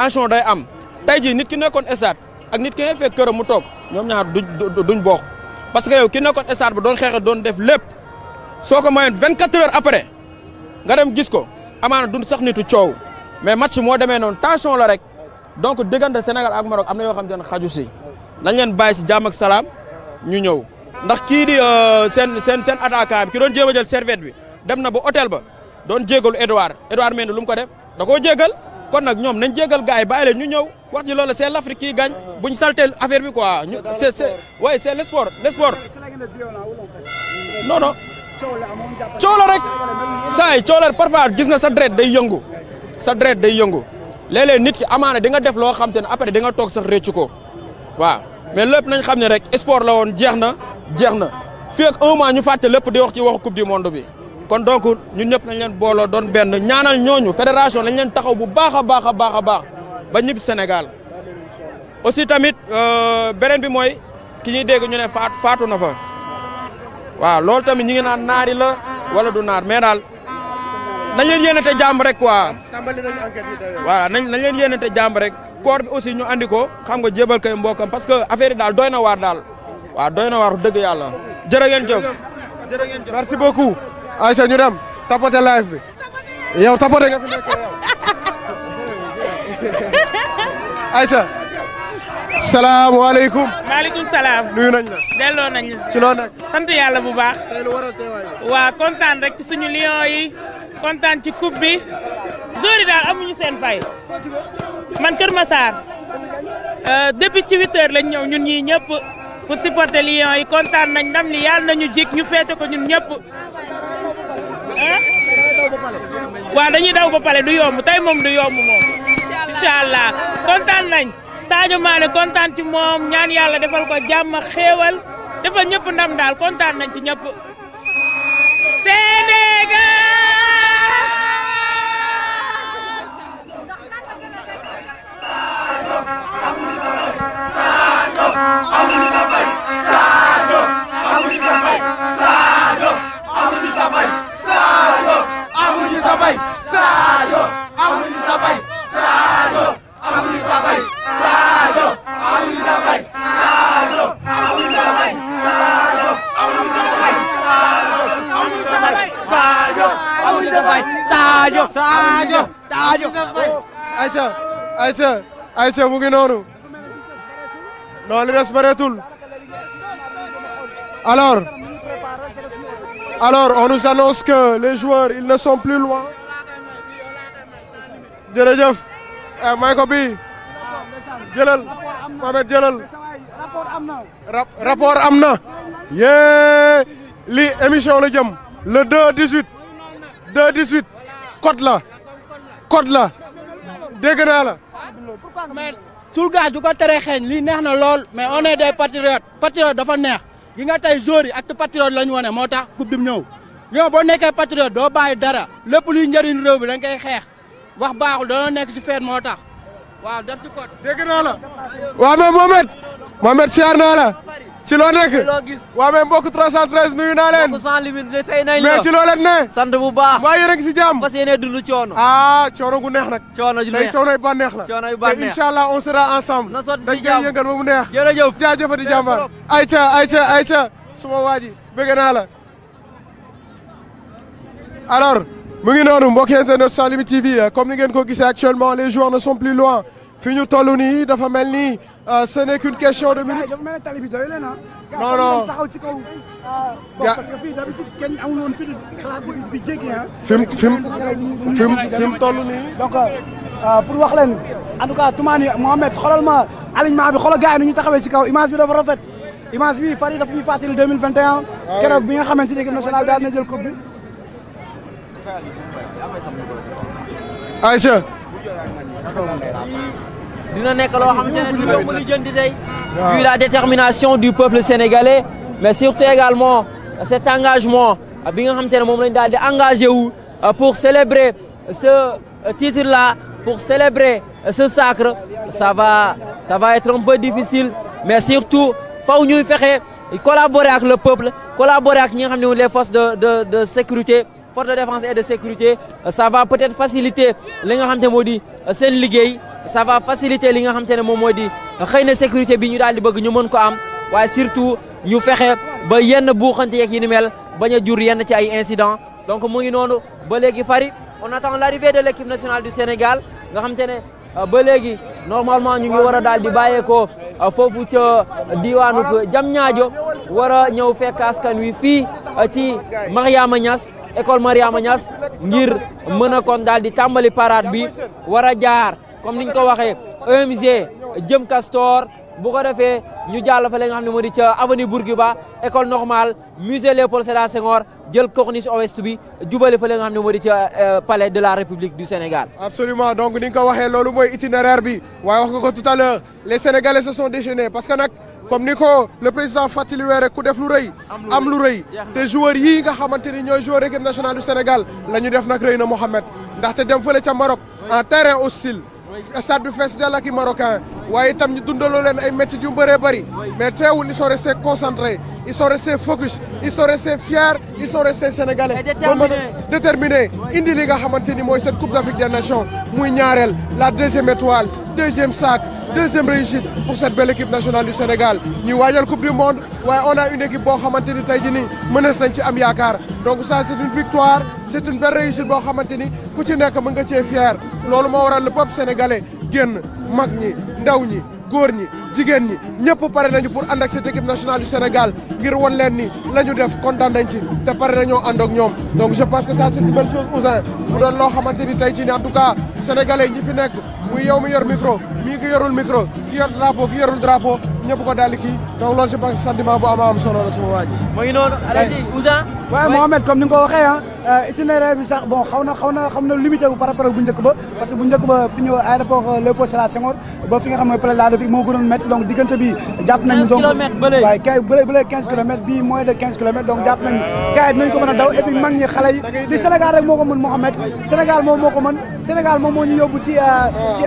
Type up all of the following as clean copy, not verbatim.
tension day am tey jii nit ki nekkoon stade ak nit ki nga fekk këram mu toog ñoom ñaar duñ bokk parce que yow ki nekkoon stade ba doon xeexe doon def lépp soo ko mayoon 24 heures après nga dem gis ko amaana duñ sax nitu coow mais match moo demee noonu tension la rek donc diggante Sénégal ak Maroc am na yoo xam ne xaju si nañ leen bàyyi si jàmm ak salaam ñu ñëw ndax kii di seen attaquant bi ki doon jéem a jël serviette bi dem na ba hôtel ba doon jégalu Edouard Mendy lu mu ko def da koo jégal kon nag ñoom nañ jégal gars yi bàyyi leen ñu ñëw wax ji loolu c'est l'Afrique qui gagne buñ saltel affaire bi quoi ñu c'est le sport non non coow la rek saa yi coow la parfois gis nga sa deret day yëngu léeg-léeg nit ki amaana di nga def loo xam te ne après di nga toog sax réccu ko waaw mais lépp nañ xam ne rek sport la woon jeex na fii ak 1 mois ñu fàtte lépp di wax ci waxu coupe du monde bi kon donc ñun ñëpp nañ leen booloo doon benn ñaanal ñooñu fédération nañ leen taxaw bu baax a baax ba ñibbi Sénégal aussi tamit beneen bi mooy ki ñuy dégg ñu ne faatu na fa waaw loolu tamit ñi ngi naan naari la wala du naar mais daal nañ leen yéenante jàmm rek quoi voilà nañ leen yéenante jàmm rek corps bi aussi ñu andi ko xam nga jébal kay mbokam parce que affaire yi daal doy na waar daal waaw doy na waar dëgg yàlla jërë ngeen jëf merci beaucoup Aïcha ñu dem tapote live bi yow tapote nga fi nekk yow Aïcha salaamaaleykum maaleykum salaam nuyu nañ la delloo nañ la ci loo nekk sant yàlla bu baax tey lu waral teewaay waa kontaan rek ci suñu lion yi kontaan ci coupe bi joueurs yi daal amuñu seen fay man Kër Massar depuis ci 8 heures lañ ñëw ñun ñii ñëpp pour supporter lion yi kontaan nañ ndam li yàlla nañu jik ñu féete ko ñun ñëpp waaw dañuy daw ba pale du yomb tey moom du yomb moom incha allah kontaan nañ Sadio Mané kontaan ci moom ñaan yàlla defal ko jàmm ak xéewal defal ñëpp ndam daal kontaan nañ ci ñëpp Sénégal Aïcha mu ngi noonu non li des bareetul alors on nous annonce que les joueurs ils ne sont plus loin jërëjëf may ko bi jëlal Mohamed jëlal rapport am na yee lii émission la jëm le 2-18 code la dégg naa la mais sul gaz du ko tere xeeñ lii neex na lool mais on est des patriotes dafa neex gi nga tey joueurs yi ak patriote la ñu wane moo tax coupe bi ñëw yow boo nekkee patriote doo bàyyi dara lépp luy njëriñ réew bi da nga koy xeex wax baaxul dañoo nekk ci feet moo tax waaw def ci code dégg naa la waaw mais Mohamed siyaar naa la ci loo nekk waaw mais mbokk 313 nuyu naa leen sans limite fay nañ la mais ci loo leen ne sant bu baax waa yéen a ngi si jàmm fas yéene dund coono coono gu neex nag coono ju neex tey coono yu bànneex la coono yu bànneex te inchallah on sera ensemble na sotti dañ si koy jàmm yëngal ba mu neex jërëjëf jaajëfati jàmbaar Aïcha suma waa ji bëgg naa la alors mu ngi noonu mbokk internet Sans Limites TV comme ni ngeen ko gisee actuellement les joueurs ne sont plus loin fi ñu toll nii dafa mel ni ce n'est qu'une question de minutes. dafa mel ni tali bi doy leen non non taxaw ci kaw. parce que fii d'habitude kenn amul woon fii xalaat bi jéggi fi mu toll nii. donc pour wax leen en tout cas Toumani Mohamed xoolal ma alignement bi xoolal gars yi nu ñu taxawee ci kaw image bi dafa rafet image bi fari dafa ñuy fàttali 2021. keroog bi nga xamante ni équipe nationale daal na jël coupe bi. Aïcha. dina nekk loo xamante ne dina ko lijjanti tey. vu la détermination du peuple sénégalais mais surtout également cet engagement bi nga xamante ne moom lañ daal di engagé wu pour célébrer ce titre là pour célébrer ce sacre ça va être un peu difficile mais surtout faw ñuy fexe collaborer ak le peuple collaborer ak ñi nga xam ne les forces de sécurité forces de défense et de sécurité ça va peut-être faciliter li nga xam te moo di seen liggéey ça va faciliter li nga xamante ne moom moo di xëy na sécurité bi ñu daal di bëgg ñu mën ko am waaye surtout ñu fexe ba yenn buuxante yeeg yi ni mel bañ a jur yenn ci ay incidents donc mu ngi noonu ba léegi Fary on attend l'arrivée de l'équipe nationale du Sénégal nga xamante ne ba léegi normalement ñu ngi war a daal di bàyyeekoo foofu ca diwaanu Diamniadio war a ñëw fekk askan wi fii ci Mariama Niass école Mariama Niass ngir mën a kon daal di tàmbali parade bi war a jaar comme niñ ko waxee EMG jëm Castor bu ko defee ñu jàll fa la nga xam ne moo di ca avenue Bourguiba école normale musée Léopold Sédar Senghor jël corniche ouest bi jubale fa la nga xam ne moo di ca palais de la République du Sénégal. Absolument donc ni nga ko waxee loolu mooy itinéraire bi waaye wax nga ko tout à l'heure les Sénégalais se sont déchaînés parce que nag comme ni ko le président fàttali wee rek ku def lu rëy am lu rëy te joueurs yii nga xamante ni ñooy joueur équipe nationale du Sénégal la ñu def nag rëy na Mohamed ndaxte dem fële ca Maroc en terrain hostile stade bi fees dell ak i marocain waaye itam ñu dundaloo leen ay métiers yu bëree bëri mais teewul ils sont restés concentrés ils sont restés focus ils sont restés fiers ils sont restés sénégalais ba mën a déterminés indi li nga xamante ni mooy cette coupe d'Afrique des nations muy ñaareel la deuxième étoile deuxième sac deuxième réussite pour cette belle équipe nationale du Sénégal ñuy waajal coupe du monde waaye on a une équipe boo xamante ni tey jii nii mënees nañ ci am yaakaar donc ça c'est une victoire c'est une belle réussite boo xamante ni ku ci nekk mën nga cee fier loolu moo waral le peuple sénégalais génn mag ñi ndaw ñi góor ñi jigéen ñi ñëpp pare nañu pour ànd ak cette équipe nationale du Sénégal ngir won leen ni la ñu def kontaan nañ ci te pare nañoo ànd ak ñoom donc je pense que ça c'est une belle chose Ouzin mu doon loo xamante ni tey jii nii en tout cas sénégalais ñi fi nekk muy yow mi yor micro mii ki yorul micro ki yor drapeau ki yorul drapeau ñëpp ko daal di kii donc loolu je pense que sentiment bu am solo la suma waa ji. mu ngi noonu allez-y Ouzin. waaw Mohamed comme ni nga ko waxee itinéraire bi sax bon xaw na limité wu par rapport ak bu njëkk ba parce que bu njëkk ba fi ñu aéroport Léopold Sédar Senghor ba fi nga xam mooy palais de la République moo gënoon métti donc diggante bi jàpp nañu donc 15 kilomètres ba léegi waaye kay ba léegi 15 kilomètres bii moins de 15 kilomètres donc jàpp nañu gars yi dinañ ko mën a daw et puis mag ñi xale yi di Sénégal rek moo ko mën Mohamed Sénégal moom moo ko mën Sénégal moom moo ñu yóbbu ci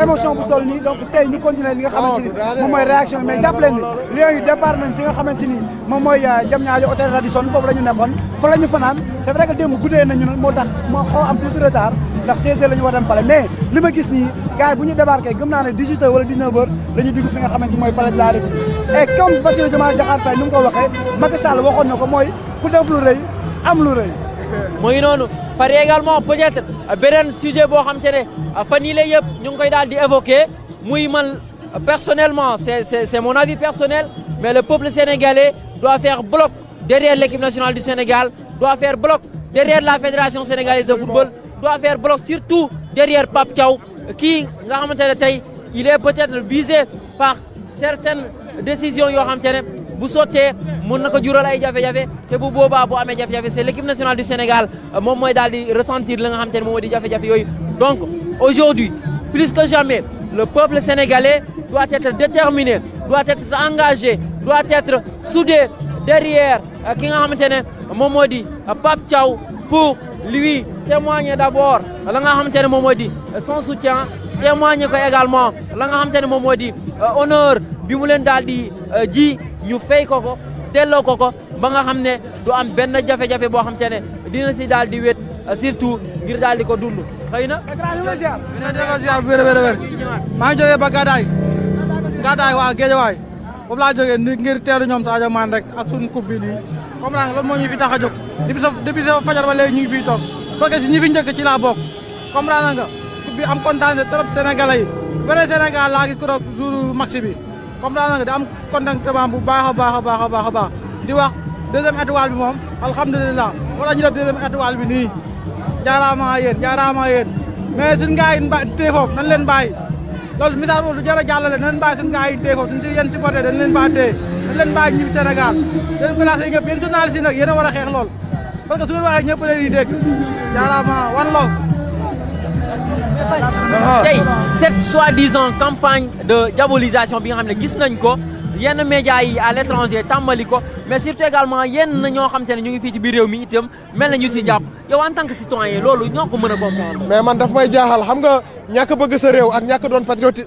émotion bu toll nii donc tey ñu continuer li nga xamante ni moom mooy réaction mais jàpp leen ni Lions yi départ nañ fi nga xamante ni moom mooy Diamniadio hôtel Radisson foofu la ñu nekkoon fa la ñu fanaan c'est vrai que démb guddee nañu moo tax moo xaw am tuuti retard ndax 16 heures la ñu war dem palais mais li ma gis nii gars yi bu ñu débarqué gëm naa ne 18 heures wala 19 heures la ñu dugg fi nga xamante ni mooy palais de la République et comme Bassirou Diomaye Diakhar Faye ni mu ko waxee Macky Sall waxoon na ko mooy ku def lu rëy am lu rëy. mooy noonu Fary également peut-être beneen sujet boo xam te ne fan yii la yëpp ñu ngi koy daal di évoquer muy man personnellement c'est mon avis personnel mais le peuple sénégalais doit faire bloc derrière l'équipe nationale du Sénégal doit faire bloc derrière la fédération sénégalaise de football doit faire bloc surtout derrière Pape Thiaw kii nga xamante ne tey il est peut-être visé par certaines décisions yoo xamante ne bu sottee mën na ko jural ay jafe-jafe te bu boobaa bu amee jafe-jafe c'est l'équipe nationale du Sénégal moom mooy daal di ressentir la nga xamante ne moom moo di jafe-jafe yooyu donc aujourd'hui plus que jamais le peuple sénégalais doit être déterminé doit être engagé doit être soudé derrière ki nga xamante ne moom moo di Pape Thiaw pour lui témoigner d'abord la nga xamante ne moom moo di son soutien témoigner ko également la nga xamante ne moom moo di honneur bi mu leen daal di ji ñu fay ko ko delloo ko ko ba nga xam ne du am benn jafe-jafe boo xamante ne dina si daal di wét surtout ngir daal di ko dund xëy na. ziar bu wér maa ngi jógee ba Gadaay waa Géejawaay foofu laa jógee ngir teeru ñoom Sadio Mané rek ak suñu coupe bi nii comprendre nga loolu moo ñu fi tax a jóg depuis sa fajar ba léegi ñu ngi fiy toog parce que si ñi fi njëkk ci laa bokk comprendre nga coupe bi am kontaan trop Sénégalais yi vrai Sénégal laa gis ko rek jour match bi comprendre nga di am contentement bu baax a baax di wax deuxième étoile bi moom alhamdulilah wala ñu def deuxième étoile bi nii jaaraama yéen mais suñu gars yi téye foofu nañ leen bàyyi loolu message boobu lu jar a jàllale nañ leen bàyyi suñu gars yi téye foofu suñu si yéen supporter dañ leen bàyyi téye dañ leen bàyyi ñibbi Sénégal dañ ko lancé ñëpp yéen journalistes yi nag yéen a war a xeex lool parce que su ngeen waxee ñëpp leen di dégg jaaraama wan loo tey cette soi-disant campagne de diabolisation bi nga xam ne gis nañ ko yenn médias yi à l'étranger tàmbali ko mais surtout également yenn ñoo xam te ne ñu ngi fii ci biir réew mi itam mel na ñu si jàpp yow en tant que citoyen loolu ñoo ko mën a comprendre. mais man daf may jaaxal xam nga ñàkk bëgg sa réew ak ñàkk doon patriote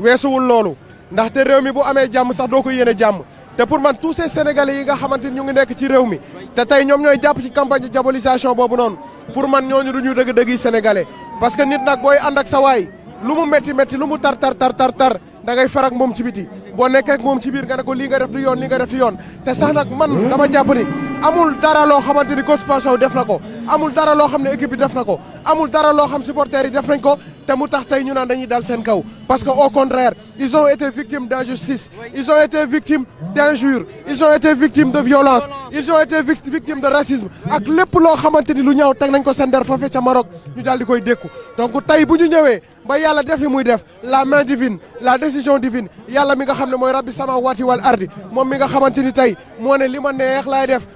weesuwul loolu ndaxte réew mi bu amee jàmm sax doo ko yéene jàmm te pour man tous ces sénégalais yi nga xamante ni ñu ngi nekk ci réew mi te tey ñoom ñooy jàpp ci campagne de diabolisation boobu noonu pour man ñooñu du ñu dëgg-dëgg yi sénégalais parce que nit nag booy ànd ak sa waay lu mu métti métti lu mu tar da ngay farak moom ci biti boo nekkee ak moom ci biir nga ne ko lii nga def du yoon lii nga def du yoon te sax nag man dama jàpp ni amul dara loo xamante ni Coach Pape Thiaw def na ko amul dara loo xam ne équipe bi def na ko amul dara loo xam supporters yi def nañ ko te mu tax tey ñu naan dañuy dal seen kaw parce que au contraire ils ont été victimes d'injustice ils ont été victimes d'injures ils ont été victimes de violence ils ont été victimes de racisme ak lépp loo xamante ni lu ñaaw teg nañ ko seen der foofee ca Maroc ñu daal di koy dékku donc tey bu ñu ñëwee ba yàlla def li muy def la main divine la décision divine yàlla mi nga xam ne mooy rabbi samawati wal ardi moom mi nga xamante ni tey moo ne li ma neex laay def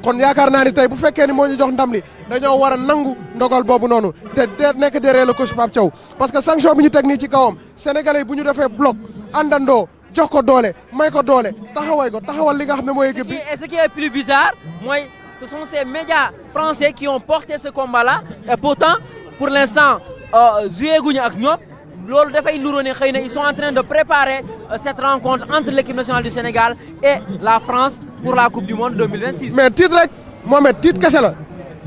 kon yaakaar naa ni tey bu fekkee ni moo ñu jox ndam li dañoo war a nangu ndogal boobu noonu te nekk derrière le coach Pape Thiaw parce que sanction bi ñu teg nii ci kawam sénégalais yi bu ñu defee bloc àndandoo jox ko doole may ko doole taxawal li nga xam ne mooy équipe bi. Et ce qui est plus bizarre mooy ce sont ces médias français qui ont porté ce combat là et pourtant pour l'instant joué guñu ak ñoom loolu dafay nuroo ne xëy na ils sont en train de préparer cette rencontre entre l'équipe nationale du Sénégal et la France pour la coupe du monde 2026. mais titre rek Mohamed titre kese la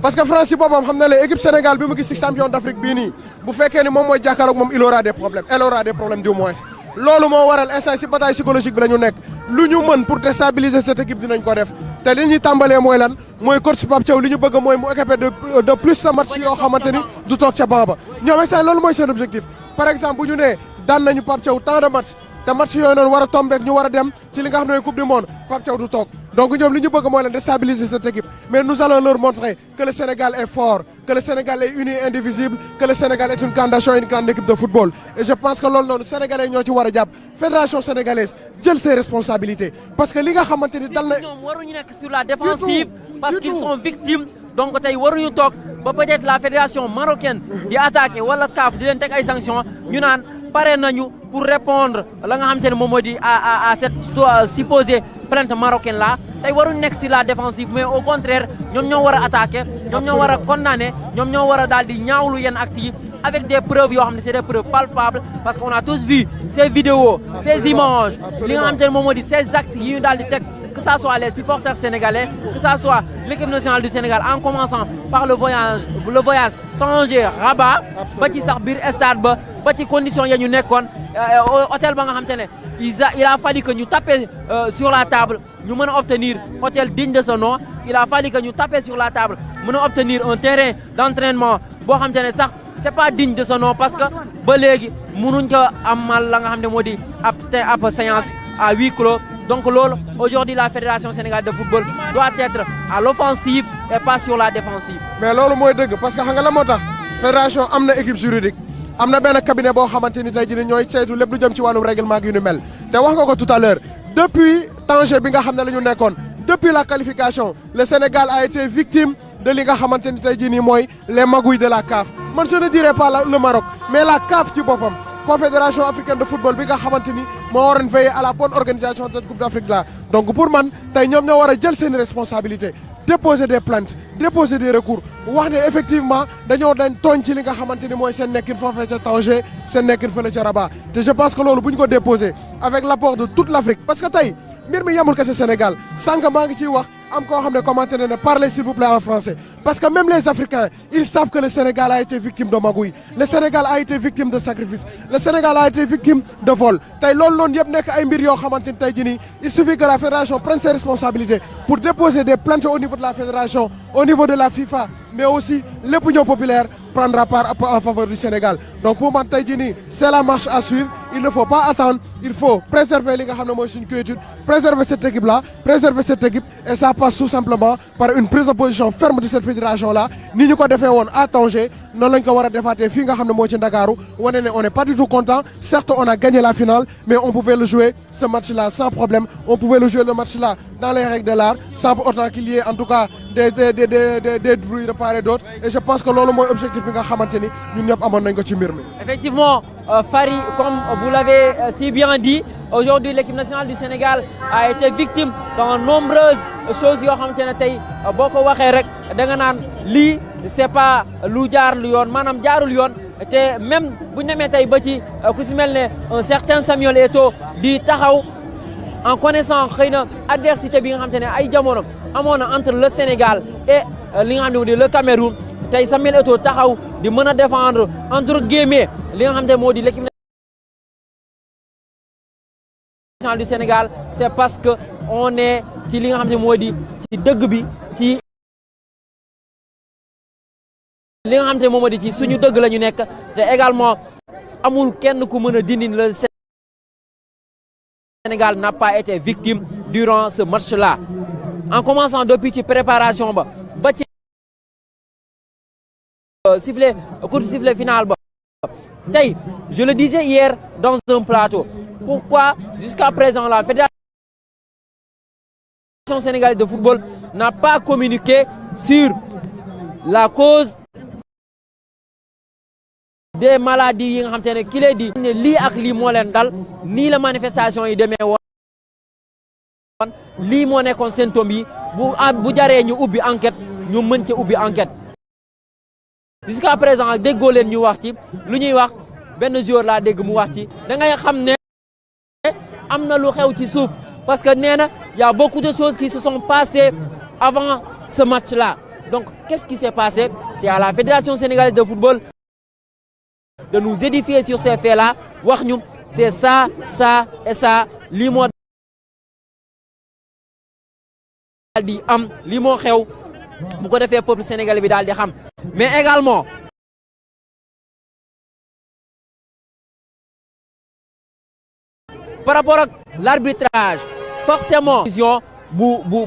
parce que France ci boppam xam na la équipe Sénégal bi mu gis ci champion d'Afrique bii nii bu fekkee ni moom mooy jàkkaarloog moom il aura des problèmes du moins loolu moo waral instant ci bataille psychologique bi la ñu nekk lu ñu mën pour déstabiliser cette équipe dinañ ko def te li ñuy tàmbalee mooy lan mooy coach Pape Thiaw li ñu bëgg mooy mu occupé de plus sa match yoo xamante ni du toog ca banc ba ñoom instant loolu mooy seen objectif par exemple bu ñu nee daan nañu Pape Thiaw tant de match te match yooyu noonu war a tombeek ñu war a dem ci li nga xam ne coupe du monde Pape Thiaw du toog donc ñoom li ñu bëgg mooy leen déstabiliser cette équipe mais nous allons leur montrer que le Sénégal est fort que le Sénégal est uni indivisible que le Sénégal est une grande nation et une grande équipe de football et je pense que loolu noonu sénégalais ñoo ci war a jàpp fédération sénégalaise jël ses responsabilités parce que li nga xamante ni dal na. ñoom waruñu nekk sur la défensive parce qu'ils sont victimes donc tey waruñu toog ba peut-être la fédération marocaine di attaquer wala CAF di leen teg ay sanctions ñu naan pare nañu pour répondre la nga xamante ne moom moo di à cette supposée plainte marocaine là tey waruñu nekk sur la défensive mais au contraire ñoom ñoo war a attaquer ñoom ñoo war a condamner ñoom ñoo war a daal di ñaawlu yenn actes yi avec des preuves yoo xam ne c'est des preuves palpables parce qu'on a tous vu ces vidéos ces images li nga xamante ne moom moo di ces actes yi ñu daal di teg que ça soit les supporters sénégalais que ça soit l'équipe nationale du Sénégal en commençant par le voyage Tanger-Rabat ba ci sax biir stade ba ci conditions ya ñu nekkoon hôtel ba nga xamante ne il a fallu que ñu taper sur la table ñu mën a obtenir hôtel digne de ce nom il a fallu que ñu taper sur la table mën a obtenir un terrain d'entraînement boo xamante ne sax c'est pas digne de ce nom parce que ba léegi mënuñ ko amal la nga xam ne moo di ab séance à huis clos donc loolu aujourd'hui la fédération sénégalaise de football doit être à l'offensive et pas sur la défensive. mais loolu mooy dëgg parce que xam nga la moo tax fédération am na équipe juridique am na benn cabinet boo xamante ni tey jii ñooy saytu lépp lu jëm ci wàllum règlement gi ñu mel te wax nga ko tout à l'heure depuis Tanger bi nga xam ne la ñu nekkoon depuis la qualification le Sénégal a été victime de li nga xamante ni tey jii nii mooy les magouilles de la CAF man je ne dirais pas le Maroc mais la CAF ci boppam confédération africaine de football bi nga xamante ni moo waroon veiller à la bonne organisation de cette coupe d'Afrique là donc pour man tey ñoom ñoo war a jël seen responsabilité déposer des plaintes déposer des recours wax ne effectivement dañoo dañ tooñ ci li nga xamante ni mooy seen nekkin foofee ca Tanger seen nekkin fële ca Rabat te je pense que loolu bu ñu ko déposer avec l'apport de toute l'Afrique parce que tey mbir mi yemul kese Sénégal sànq maa ngi ciy wax am koo xam ne commenté na ne parlez s'il vous plaît en français parce que même les Africains ils savent que le Sénégal a été victime de magouilles le Sénégal a été victime de sacrifice le Sénégal a été victime de vol tey loolu noonu yëpp nekk ay mbir yoo xamante ni tey jii nii il suffit que la fédération prenne ses responsabilités pour déposer des plaintes au niveau de la fédération au niveau de la FIFA mais aussi l'opinion populaire prendra part en faveur du Sénégal donc pour man tey jii nii c'est la marche à suivre il ne faut pas attendre il faut préserver li nga xam ne mooy suñu quiétude préserver cette équipe là préserver cette équipe et ça passe tout simplement par une prise de position ferme de cette fédération là ni ñu ko defee woon à Tanger noonu lañ ko war a defaatee fii nga xam ne moo ci Ndakaaru wane ne on n'est pas du tout content certes on a gagné la finale mais on pouvait le jouer ce match là sans problème on pouvait le jouer le match là dans les règles de l'art sans pour autant qu'il y ait en tout cas des bruits de part et d'autre et je pense que loolu mooy objectif bi nga xamante ni ñun ñëpp amoon nañ ko ci mbir mi. Effectivement Fary comme vous l'avez si bien dit aujourd'hui l'équipe nationale du Sénégal a été victime dans nombreuses choses yoo xamante ne tey boo ko waxee rek da nga naan lii c'est pas lu jaar lu yoon maanaam jaarul yoon te même bu ñu demee tey ba ci ku si mel ne un certain Samuel Eto'o di taxaw en connaissant xëy na adversité bi nga xamante ne ay jamono amoon na entre le Sénégal et li nga xam ne le Cameroun tey Samuel Eto'o taxaw di mën a défendre entre guillemets li nga xam te moo di l'équipe nationale du Sénégal c'est parce que on est ci li nga xam te moo di ci dëgg bi ci li nga xam te moo di ci suñu dëgg la ñu nekk te également amul kenn ku mën a dindi le Sénégal n'a pas été victime durant ce match-là en commençant depuis ci préparation ba ci sifflet coup de sifflet final ba tey je le disais hier dans un plateau pourquoi jusqu'à présent la fédération sénégalaise de football n'a pas communiqué sur la cause des maladies yi nga xam te ne ki lay di ne lii ak lii moo leen dal nii la manifestation yi demee woon lii moo nekkoon symptômes yi bu jaree ñu ubbi enquête ñu mën ci ubbi enquête jusqu'à présent déggoo leen ñu wax ci lu ñuy wax benn joueur laa dégg mu wax ci da ngay xam ne am na lu xew ci suuf parce que nee na y a beaucoup de choses qui se sont passées avant ce match-là donc qu'est-ce qui s'est passé c'est à la fédération sénégalaise de football de nous édifier sur ces faits-là wax ñu c'est ça et ça lii moo daal di am lii moo xew bu ko defee peuple sénégalais bi daal di xam mais également par rapport ak l'arbitrage forcément bu